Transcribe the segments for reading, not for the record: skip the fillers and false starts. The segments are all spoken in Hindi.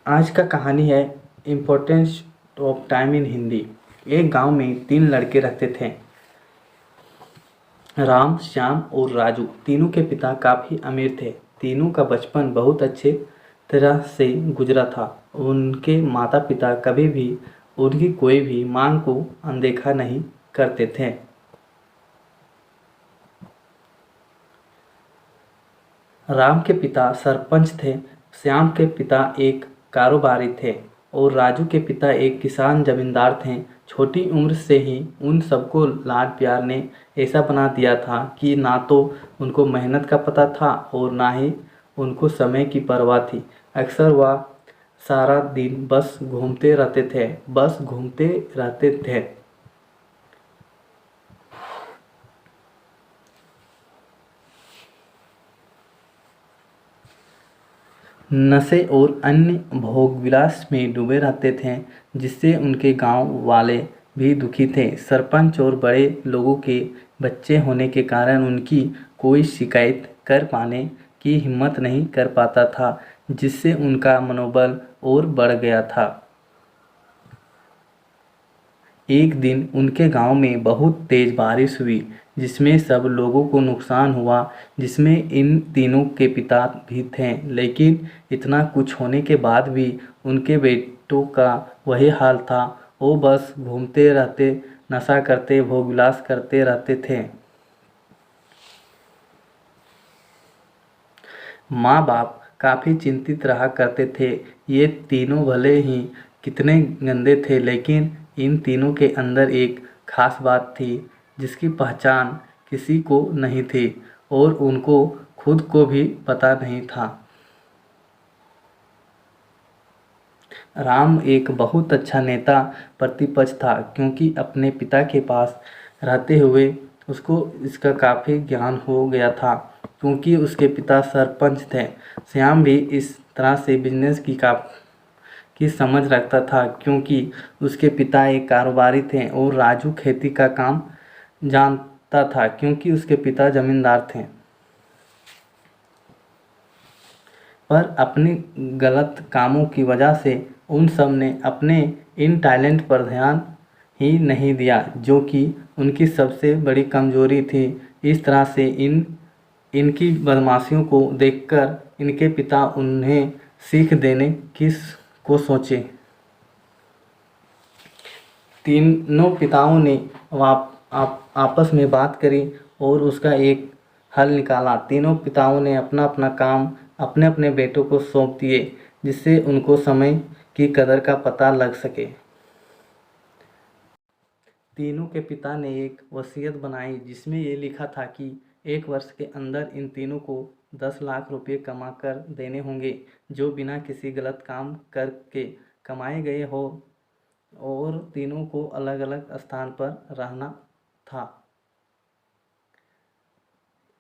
आज का कहानी है importance of time in Hindi. एक गांव में 3 लड़के रहते थे। राम, श्याम और राजू। तीनों के पिता काफ़ी अमीर थे। तीनों का बचपन बहुत अच्छे तरह से गुजरा था। उनके माता पिता कभी भी उनकी कोई भी मांग को अनदेखा नहीं करते थे। राम के पिता सरपंच थे, श्याम के पिता एक कारोबारी थे और राजू के पिता एक किसान जमींदार थे। छोटी उम्र से ही उन सबको लाड प्यार ने ऐसा बना दिया था कि ना तो उनको मेहनत का पता था और ना ही उनको समय की परवाह थी। अक्सर वह सारा दिन बस घूमते रहते थे। नशे और अन्य भोगविलास में डूबे रहते थे, जिससे उनके गांव वाले भी दुखी थे। सरपंच और बड़े लोगों के बच्चे होने के कारण उनकी कोई शिकायत कर पाने की हिम्मत नहीं कर पाता था, जिससे उनका मनोबल और बढ़ गया था। एक दिन उनके गांव में बहुत तेज बारिश हुई, जिसमें सब लोगों को नुकसान हुआ, जिसमें इन तीनों के पिता भी थे। लेकिन इतना कुछ होने के बाद भी उनके बेटों का वही हाल था। वो बस घूमते रहते, नशा करते, भोगविलास करते रहते थे। माँ बाप काफ़ी चिंतित रहा करते थे। ये तीनों भले ही कितने गंदे थे, लेकिन इन तीनों के अंदर एक खास बात थी जिसकी पहचान किसी को नहीं थी और उनको खुद को भी पता नहीं था। राम एक बहुत अच्छा नेता प्रतिपक्ष था, क्योंकि अपने पिता के पास रहते हुए उसको इसका काफ़ी ज्ञान हो गया था, क्योंकि उसके पिता सरपंच थे। श्याम भी इस तरह से बिजनेस की समझ रखता था, क्योंकि उसके पिता एक कारोबारी थे और राजू खेती का काम जानता था, क्योंकि उसके पिता जमींदार थे। पर अपनी गलत कामों की वजह से उन सब ने अपने इन टैलेंट पर ध्यान ही नहीं दिया, जो कि उनकी सबसे बड़ी कमजोरी थी। इस तरह से इनकी बदमाशियों को देखकर इनके पिता उन्हें सीख देने को सोचे। तीनों पिताओं ने आपस में बात करी और उसका एक हल निकाला। तीनों पिताओं ने अपना अपना काम अपने अपने बेटों को सौंप दिए, जिससे उनको समय की कदर का पता लग सके। तीनों के पिता ने एक वसीयत बनाई, जिसमें ये लिखा था कि 1 वर्ष के अंदर इन तीनों को 10 लाख रुपए कमा कर देने होंगे, जो बिना किसी गलत काम करके कमाए गए हो, और तीनों को अलग अलग स्थान पर रहना था।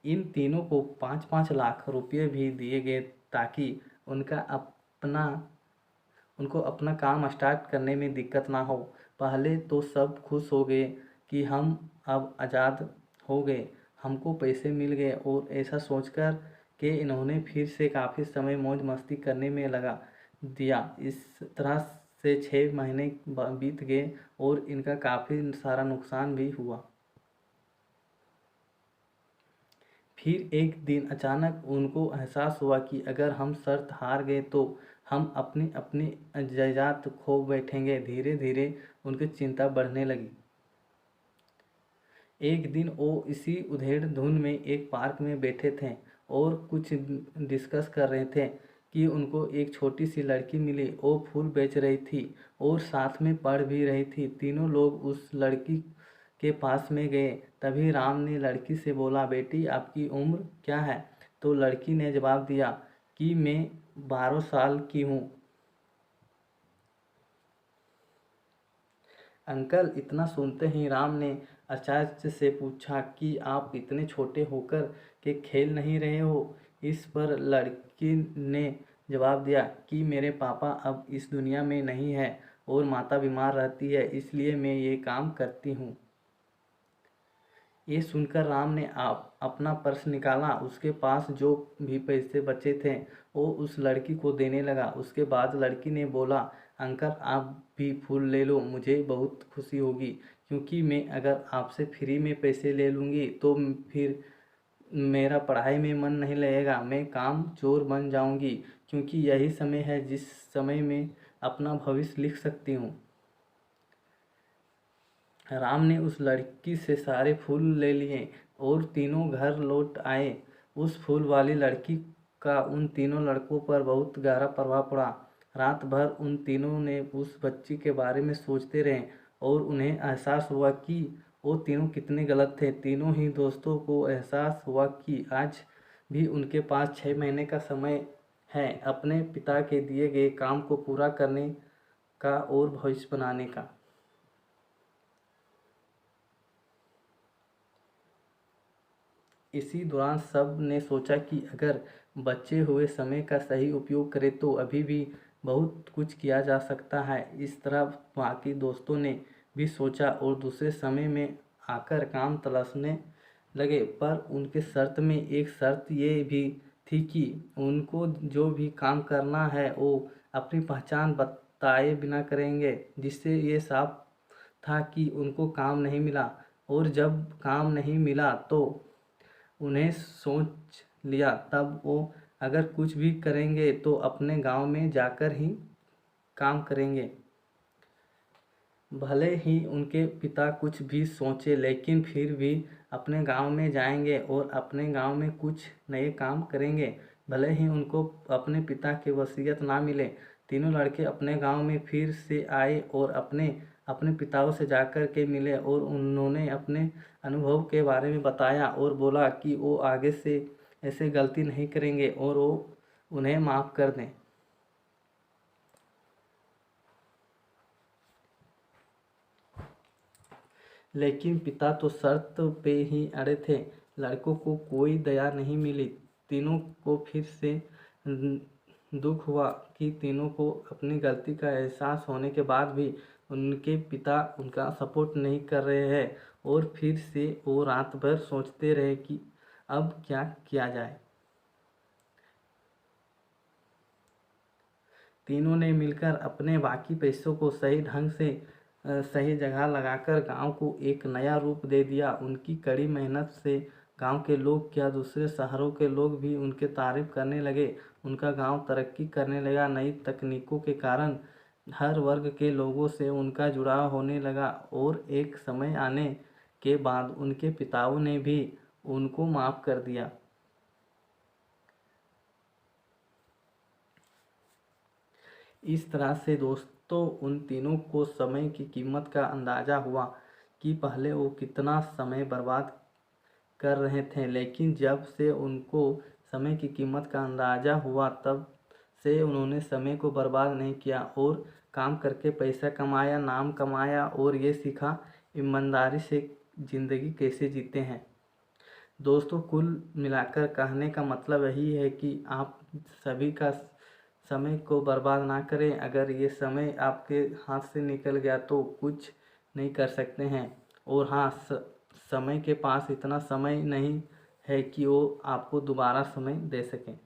इन तीनों को 5-5 लाख रुपये भी दिए गए, ताकि उनको अपना काम स्टार्ट करने में दिक्कत ना हो। पहले तो सब खुश हो गए कि हम अब आज़ाद हो गए, हमको पैसे मिल गए, और ऐसा सोचकर कि इन्होंने फिर से काफ़ी समय मौज मस्ती करने में लगा दिया। इस तरह से 6 महीने बीत गए और इनका काफ़ी सारा नुकसान भी हुआ। फिर एक दिन अचानक उनको एहसास हुआ कि अगर हम शर्त हार गए तो हम अपनी अपनी जायदाद खो बैठेंगे। धीरे धीरे उनकी चिंता बढ़ने लगी। एक दिन वो इसी उधेड़ धुन में एक पार्क में बैठे थे और कुछ डिस्कस कर रहे थे कि उनको एक छोटी सी लड़की मिली। वो फूल बेच रही थी और साथ में पढ़ भी रही थी। तीनों लोग उस लड़की के पास में गए। तभी राम ने लड़की से बोला, बेटी आपकी उम्र क्या है? तो लड़की ने जवाब दिया कि मैं 12 साल की हूँ। अंकल, इतना सुनते ही राम ने आचार्य से पूछा कि आप इतने छोटे होकर के खेल नहीं रहे हो? इस पर लड़की ने जवाब दिया कि मेरे पापा अब इस दुनिया में नहीं है और माता बीमार रहती है, इसलिए मैं ये काम करती हूँ। ये सुनकर राम ने अपना पर्स निकाला। उसके पास जो भी पैसे बचे थे वो उस लड़की को देने लगा। उसके बाद लड़की ने बोला, अंकल आप भी फूल ले लो, मुझे बहुत खुशी होगी, क्योंकि मैं अगर आपसे फ्री में पैसे ले लूँगी तो फिर मेरा पढ़ाई में मन नहीं लगेगा, मैं काम चोर बन जाऊँगी, क्योंकि यही समय है जिस समय में अपना भविष्य लिख सकती हूँ। राम ने उस लड़की से सारे फूल ले लिए और तीनों घर लौट आए। उस फूल वाली लड़की का उन तीनों लड़कों पर बहुत गहरा प्रभाव पड़ा। रात भर उन तीनों ने उस बच्ची के बारे में सोचते रहे और उन्हें एहसास हुआ कि वो तीनों कितने गलत थे। तीनों ही दोस्तों को एहसास हुआ कि आज भी उनके पास 6 महीने का समय है अपने पिता के दिए गए काम को पूरा करने का और भविष्य बनाने का। इसी दौरान सब ने सोचा कि अगर बचे हुए समय का सही उपयोग करें तो अभी भी बहुत कुछ किया जा सकता है। इस तरह बाकी दोस्तों ने भी सोचा और दूसरे समय में आकर काम तलाशने लगे, पर उनके शर्त में एक शर्त ये भी थी कि उनको जो भी काम करना है वो अपनी पहचान बताए बिना करेंगे, जिससे ये साफ था कि उनको काम नहीं मिला। और जब काम नहीं मिला तो उन्हें सोच लिया तब वो अगर कुछ भी करेंगे तो अपने गांव में जाकर ही काम करेंगे। भले ही उनके पिता कुछ भी सोचे, लेकिन फिर भी अपने गांव में जाएंगे और अपने गांव में कुछ नए काम करेंगे, भले ही उनको अपने पिता की वसीयत ना मिले। तीनों लड़के अपने गांव में फिर से आए और अपने अपने पिताओं से जाकर के मिले और उन्होंने अपने अनुभव के बारे में बताया और बोला कि वो आगे से ऐसे गलती नहीं करेंगे और वो उन्हें माफ़ कर दें। लेकिन पिता तो शर्त पे ही अड़े थे। लड़कों को कोई दया नहीं मिली। तीनों को फिर से दुख हुआ कि तीनों को अपनी गलती का एहसास होने के बाद भी उनके पिता उनका सपोर्ट नहीं कर रहे हैं और फिर से वो रात भर सोचते रहे कि अब क्या किया जाए। तीनों ने मिलकर अपने बाकी पैसों को सही ढंग से सही जगह लगाकर गांव को एक नया रूप दे दिया। उनकी कड़ी मेहनत से गांव के लोग क्या दूसरे शहरों के लोग भी उनके तारीफ करने लगे। उनका गांव तरक्की करने लगा। नई तकनीकों के कारण हर वर्ग के लोगों से उनका जुड़ाव होने लगा और एक समय आने के बाद उनके पिताओं ने भी उनको माफ़ कर दिया। इस तरह से दोस्तों उन तीनों को समय की कीमत का अंदाज़ा हुआ कि पहले वो कितना समय बर्बाद कर रहे थे, लेकिन जब से उनको समय की कीमत का अंदाज़ा हुआ तब से उन्होंने समय को बर्बाद नहीं किया और काम करके पैसा कमाया, नाम कमाया और ये सीखा ईमानदारी से ज़िंदगी कैसे जीते हैं। दोस्तों कुल मिलाकर कहने का मतलब यही है कि आप सभी का समय को बर्बाद ना करें। अगर ये समय आपके हाथ से निकल गया तो कुछ नहीं कर सकते हैं। और हाँ, समय के पास इतना समय नहीं है कि वो आपको दोबारा समय दे सकें।